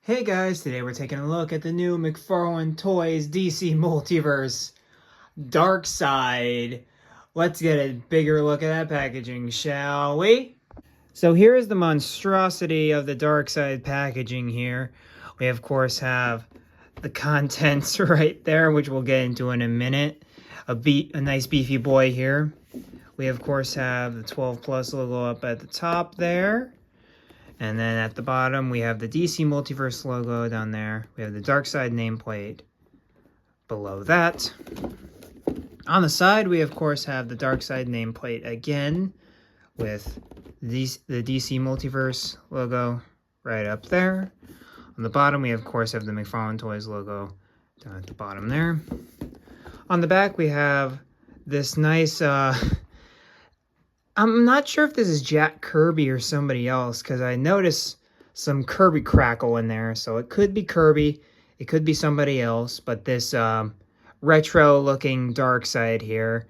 Hey guys, today we're taking a look at the new McFarlane Toys DC Multiverse Darkseid. Let's get a bigger look at that packaging, shall we? So here is the monstrosity of the Darkseid packaging here. We of course have the contents right there, which we'll get into in a minute. A nice beefy boy here. We of course have the 12 Plus logo up at the top there. And then at the bottom, we have the DC Multiverse logo down there. We have the Darkseid nameplate below that. On the side, we of course have the Darkseid nameplate again with the DC Multiverse logo right up there. On the bottom, we of course have the McFarlane Toys logo down at the bottom there. On the back, we have this nice I'm not sure if this is Jack Kirby or somebody else, because I noticed some Kirby crackle in there. So it could be Kirby, it could be somebody else, but this retro-looking Darkseid here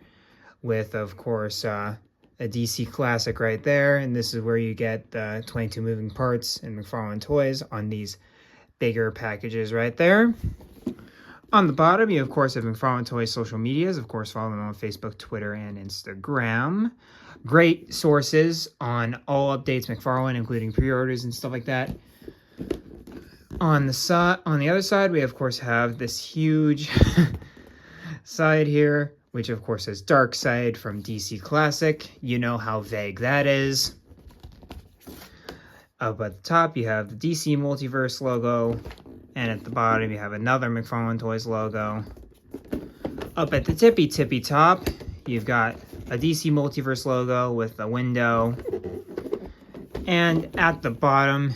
with, of course, a DC classic right there. And this is where you get the 22 moving parts in McFarlane Toys on these bigger packages right there. On the bottom, you, of course, have McFarlane Toys social medias. Of course, follow them on Facebook, Twitter, and Instagram. Great sources on all updates McFarlane, including pre-orders and stuff like that. On the other side, we, of course, have this huge side here, which, of course, says Darkseid from DC Classic. You know how vague that is. Up at the top, you have the DC Multiverse logo. And at the bottom, you have another McFarlane Toys logo. Up at the tippy top, you've got a DC Multiverse logo with a window. And at the bottom,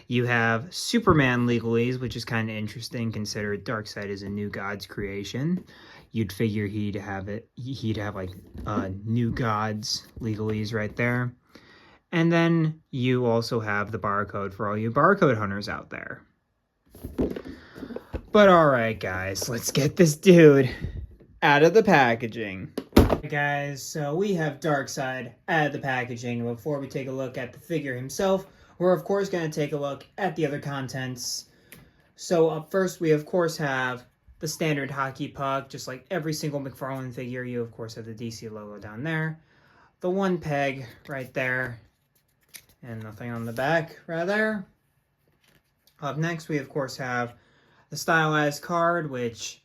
you have Superman legalese, which is kind of interesting considering Darkseid is a New Gods creation. You'd figure he'd have like New Gods legalese right there. And then you also have the barcode for all you barcode hunters out there. But alright guys, let's get this dude out of the packaging. Alright guys, so we have Darkseid out of the packaging. Before we take a look at the figure himself, we're of course going to take a look at the other contents. So up first we of course have the standard hockey puck, just like every single McFarlane figure. You of course have the DC logo down there. The one peg right there. And nothing on the back right there. Up next, we of course have the stylized card, which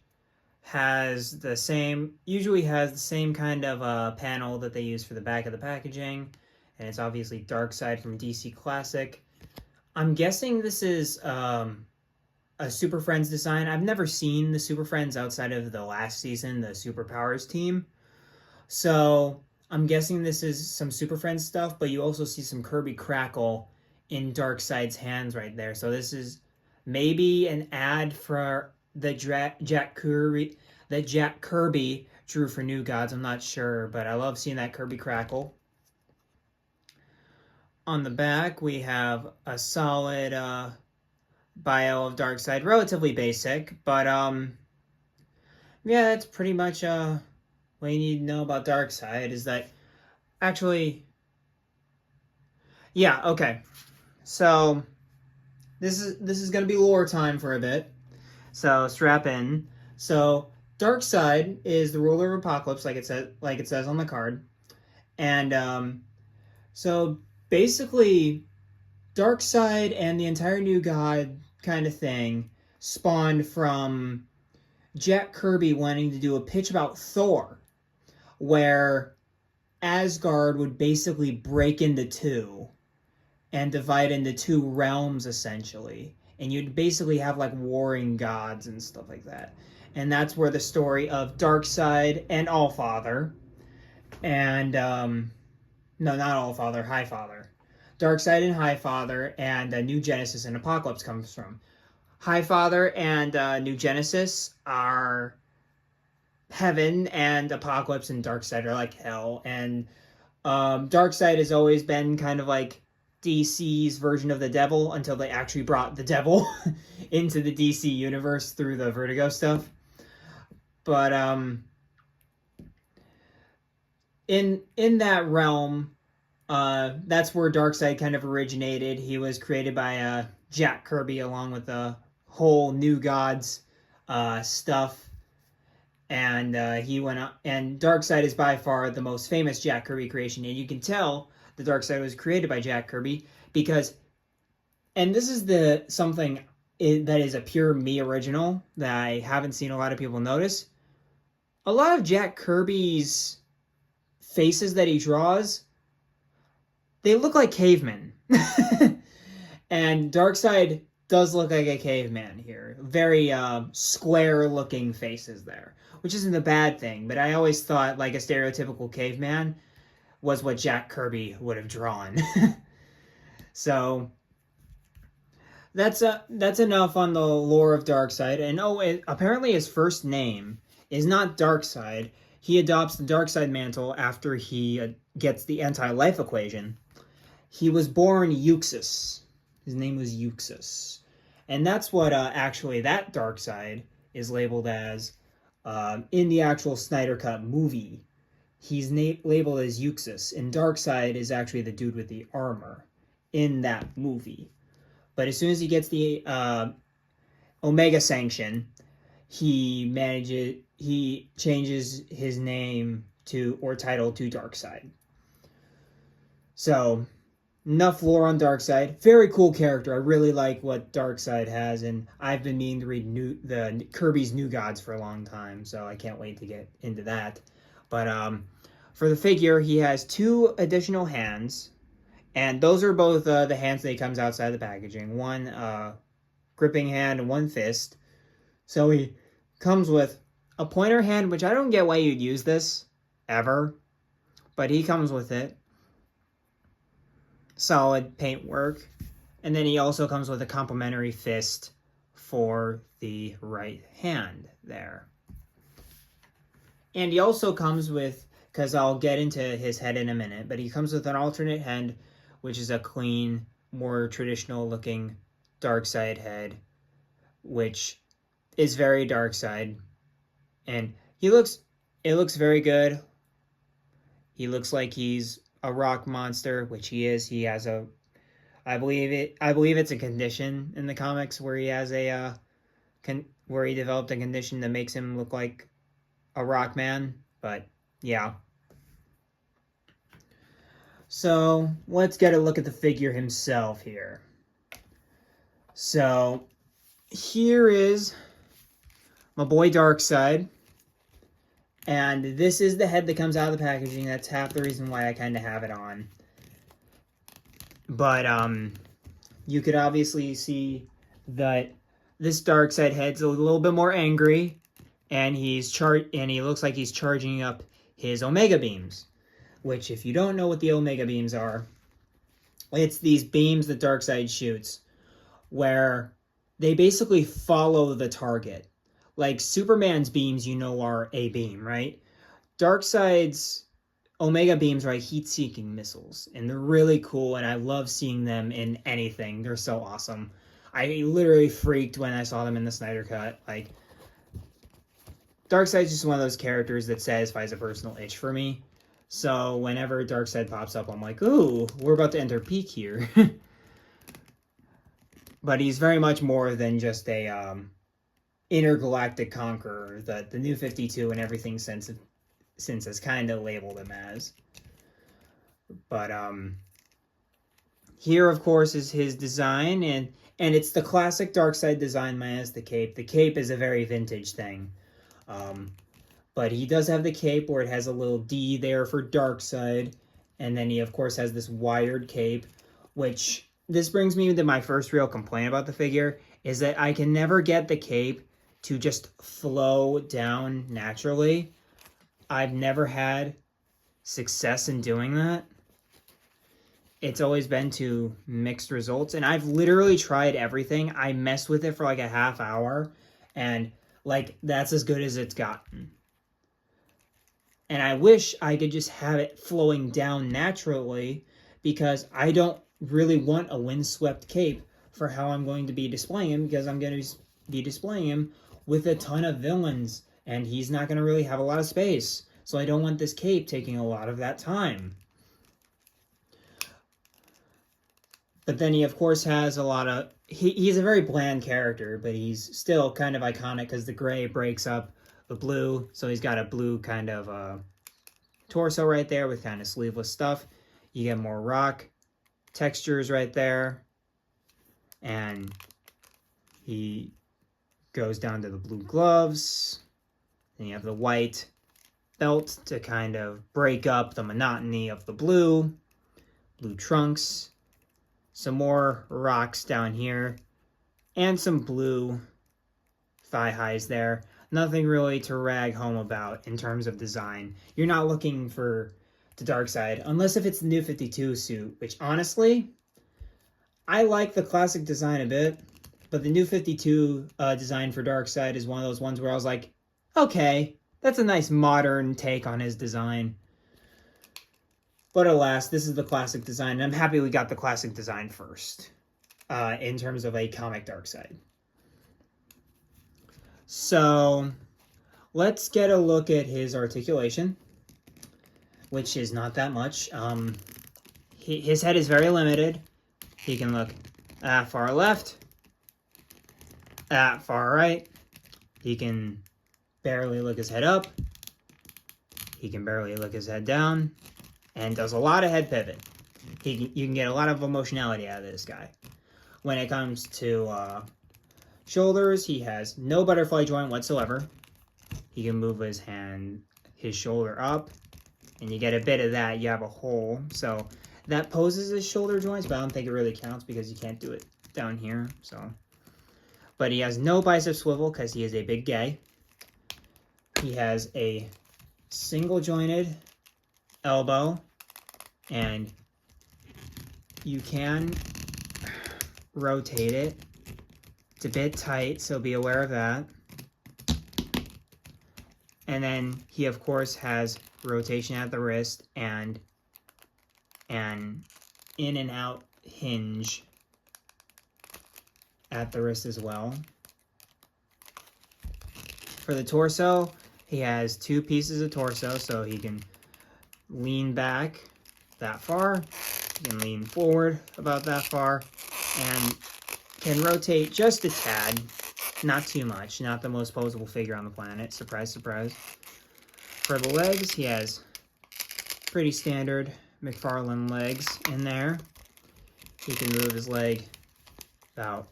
has the same, usually has the same kind of panel that they use for the back of the packaging, and it's obviously Darkseid from DC Classic. I'm guessing this is a Super Friends design. I've never seen the Super Friends outside of the last season, the Superpowers team, so I'm guessing this is some Super Friends stuff, but you also see some Kirby crackle in Darkseid's hands right there. So this is maybe an ad for the Jack Kirby drew for New Gods. I'm not sure, but I love seeing that Kirby crackle. On the back, we have a solid bio of Darkseid, relatively basic, but yeah, that's pretty much what you need to know about Darkseid. Is that actually, yeah, okay. So this is gonna be lore time for a bit. So strap in. So Darkseid is the ruler of Apocalypse, like it says on the card, and so basically, Darkseid and the entire New God kind of thing spawned from Jack Kirby wanting to do a pitch about Thor, where Asgard would basically break into two and divide into two realms, essentially. And you'd basically have, like, warring gods and stuff like that. And that's where the story of Darkseid and Allfather, and, no, not Allfather, Highfather. Darkseid and Highfather and New Genesis and Apocalypse comes from. Highfather and New Genesis are heaven, and Apocalypse and Darkseid are, like, hell. And Darkseid has always been kind of like DC's version of the devil until they actually brought the devil into the DC universe through the Vertigo stuff. But in that realm, that's where Darkseid kind of originated. He was created by Jack Kirby along with the whole New Gods stuff. And he went up, and Darkseid is by far the most famous Jack Kirby creation, and you can tell the Darkseid was created by Jack Kirby because, and this is the something that is a pure me original that I haven't seen a lot of people notice. A lot of Jack Kirby's faces that he draws, they look like cavemen. And Darkseid does look like a caveman here. Very square-looking faces there, which isn't a bad thing, but I always thought like a stereotypical caveman was what Jack Kirby would have drawn. So that's enough on the lore of Darkseid. And apparently his first name is not Darkseid. He adopts the Darkseid mantle after he gets the anti-life equation. He was born Euxus. His name was Euxus. And that's what actually that Darkseid is labeled as in the actual Snyder Cut movie. He's labeled as Euxus, and Darkseid is actually the dude with the armor in that movie. But as soon as he gets the Omega Sanction, he changes his name or title to Darkseid. So, enough lore on Darkseid. Very cool character. I really like what Darkseid has, and I've been meaning to read the Kirby's New Gods for a long time, so I can't wait to get into that. But for the figure, he has 2 additional hands, and those are both the hands that he comes outside the packaging. One gripping hand and 1 fist. So he comes with a pointer hand, which I don't get why you'd use this, ever. But he comes with it. Solid paintwork. And then he also comes with a complementary fist for the right hand there. And he also comes with, because I'll get into his head in a minute, but he comes with an alternate head, which is a clean, more traditional looking Darkseid head, which is very Darkseid. And it looks very good. He looks like he's a rock monster, which he is. He has I believe it's a condition in the comics where he has where he developed a condition that makes him look like a rock man. But yeah. So let's get a look at the figure himself here. So here is my boy Darkseid. And this is the head that comes out of the packaging. That's half the reason why I kind of have it on. But you could obviously see that this Darkseid head's a little bit more angry, and he looks like he's charging up his Omega beams. Which, if you don't know what the Omega beams are, it's these beams that Darkseid shoots, where they basically follow the target. Like Superman's beams, are a beam, right? Darkseid's Omega beams are like heat-seeking missiles, and they're really cool, and I love seeing them in anything. They're so awesome. I literally freaked when I saw them in the Snyder Cut. Like, Darkseid's just one of those characters that satisfies a personal itch for me. So whenever Darkseid pops up, I'm like, ooh, we're about to enter peak here. But he's very much more than just a intergalactic conqueror that the New 52 and everything since has kind of labeled him as. But here, of course, is his design, and it's the classic Darkseid design minus the cape. The cape is a very vintage thing. But he does have the cape where it has a little D there for Darkseid. And then he, of course, has this wired cape, which this brings me to my first real complaint about the figure, is that I can never get the cape to just flow down naturally. I've never had success in doing that. It's always been to mixed results. And I've literally tried everything. I messed with it for like a half hour. And like, that's as good as it's gotten. And I wish I could just have it flowing down naturally, because I don't really want a windswept cape for how I'm going to be displaying him, because I'm going to be displaying him with a ton of villains, and he's not going to really have a lot of space. So I don't want this cape taking a lot of that time. But then he, of course, has he's a very bland character, but he's still kind of iconic because the gray breaks up the blue. So he's got a blue kind of torso right there with kind of sleeveless stuff. You get more rock textures right there. And he goes down to the blue gloves. Then you have the white belt to kind of break up the monotony of the blue. Blue trunks. Some more rocks down here. And some blue thigh highs there. Nothing really to rag home about in terms of design. You're not looking for the Darkseid, unless if it's the New 52 suit, which honestly, I like the classic design a bit, but the New 52 design for Darkseid is one of those ones where I was like, okay, that's a nice modern take on his design. But alas, this is the classic design, and I'm happy we got the classic design first, in terms of a comic Darkseid. So, let's get a look at his articulation, which is not that much. His head is very limited. He can look that far left, that far right. He can barely look his head up. He can barely look his head down, and does a lot of head pivot. You can get a lot of emotionality out of this guy. When it comes to shoulders, he has no butterfly joint whatsoever. He can move his shoulder up, and you get a bit of that. You have a hole, so that poses his shoulder joints, but I don't think it really counts because you can't do it down here. So, but he has no bicep swivel because he is a big gay. He has a single jointed elbow, and you can rotate it. It's a bit tight, so be aware of that. And then he, of course, has rotation at the wrist and an in and out hinge at the wrist as well. For the torso, he has two pieces of torso, so he can lean back that far, he can lean forward about that far, and can rotate just a tad, not too much, not the most posable figure on the planet, surprise, surprise. For the legs, he has pretty standard McFarlane legs in there. He can move his leg about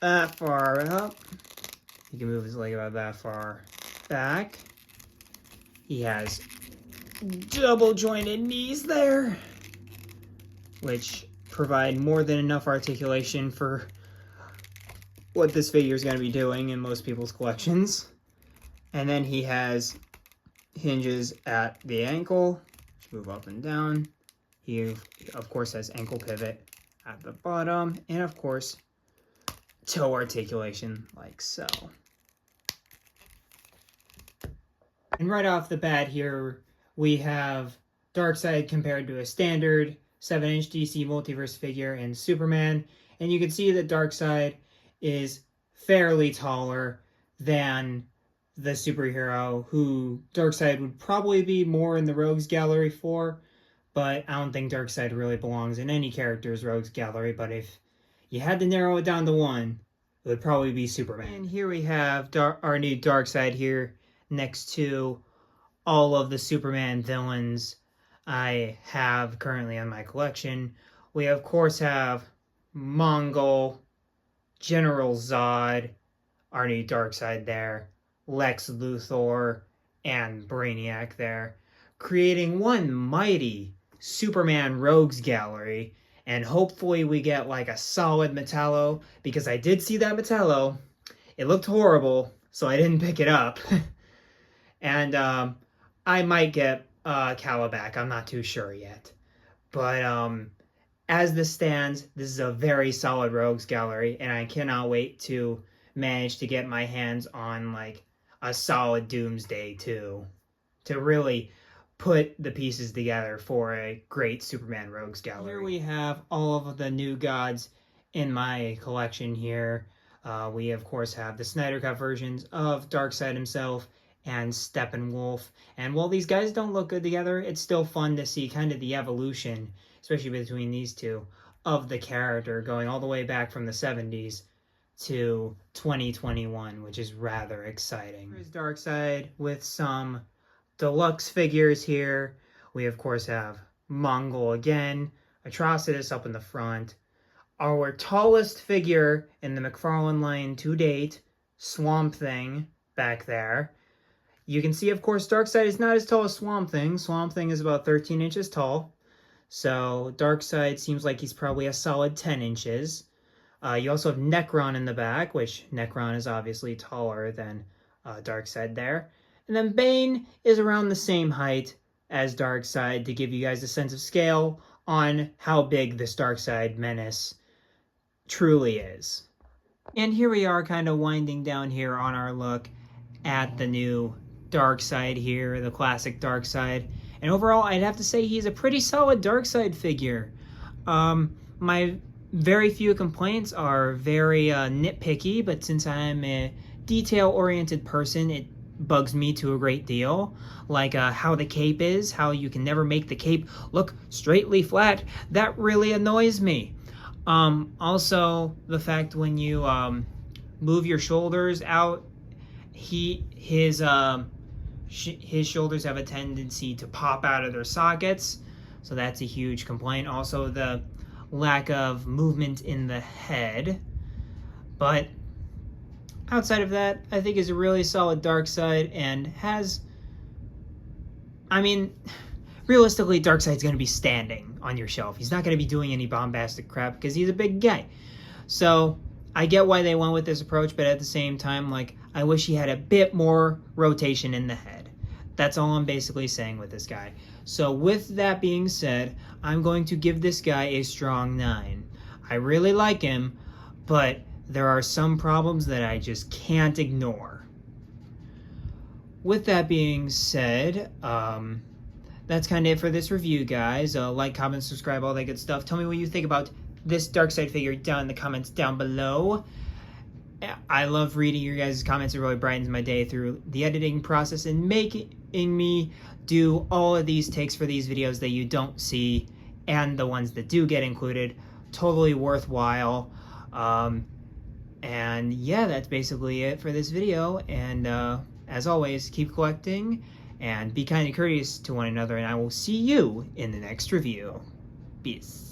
that far up. He can move his leg about that far back. He has double jointed knees there, which provide more than enough articulation for what this figure is going to be doing in most people's collections. And then he has hinges at the ankle, which move up and down. He, of course, has ankle pivot at the bottom, and of course, toe articulation like so. And right off the bat here, we have Darkseid compared to a standard 7-inch DC Multiverse figure in Superman, and you can see that Darkseid is fairly taller than the superhero who Darkseid would probably be more in the Rogues Gallery for, but I don't think Darkseid really belongs in any character's Rogues Gallery, but if you had to narrow it down to one, it would probably be Superman. And here we have our new Darkseid here next to all of the Superman villains I have currently in my collection. We, of course, have Mongol, General Zod, our new Darkseid there, Lex Luthor, and Brainiac there, creating one mighty Superman Rogues Gallery. And hopefully we get like a solid Metallo, because I did see that Metallo. It looked horrible, so I didn't pick it up. And I might get Calabac, I'm not too sure yet. But as this stands, this is a very solid Rogues Gallery, and I cannot wait to manage to get my hands on like a solid Doomsday too, to really put the pieces together for a great Superman Rogues Gallery. Here we have all of the new gods in my collection here. We of course have the Snyder Cut versions of Darkseid himself and Steppenwolf. And while these guys don't look good together, it's still fun to see kind of the evolution, especially between these two, of the character, going all the way back from the 70s to 2021, which is rather exciting. Here's Darkseid with some deluxe figures here. We of course have Mongol again, Atrocitus up in the front, our tallest figure in the McFarlane line to date, Swamp Thing, back there. You can see, of course, Darkseid is not as tall as Swamp Thing. Swamp Thing is about 13 inches tall. So Darkseid seems like he's probably a solid 10 inches. You also have Necron in the back, which Necron is obviously taller than Darkseid there. And then Bane is around the same height as Darkseid to give you guys a sense of scale on how big this Darkseid menace truly is. And here we are kind of winding down here on our look at the new Darkseid here, the classic Darkseid. And overall, I'd have to say he's a pretty solid Darkseid figure. My very few complaints are very nitpicky, but since I'm a detail-oriented person, it bugs me to a great deal. Like how the cape is, how you can never make the cape look straightly flat. That really annoys me. Also, the fact when you move your shoulders out, his shoulders have a tendency to pop out of their sockets, so that's a huge complaint. Also, the lack of movement in the head. But outside of that, I think is a really solid Darkseid and has... I mean, realistically, Darkseid's going to be standing on your shelf. He's not going to be doing any bombastic crap because he's a big guy. So I get why they went with this approach, but at the same time, like, I wish he had a bit more rotation in the head. That's all I'm basically saying with this guy. So with that being said, I'm going to give this guy a strong 9. I really like him, but there are some problems that I just can't ignore. With that being said, that's kind of it for this review, guys. Like, comment, subscribe, all that good stuff. Tell me what you think about this Darkseid figure down in the comments down below. I love reading your guys' comments. It really brightens my day through the editing process and making me do all of these takes for these videos that you don't see and the ones that do get included. Totally worthwhile. And yeah, that's basically it for this video. And as always, keep collecting and be kind and courteous to one another. And I will see you in the next review. Peace.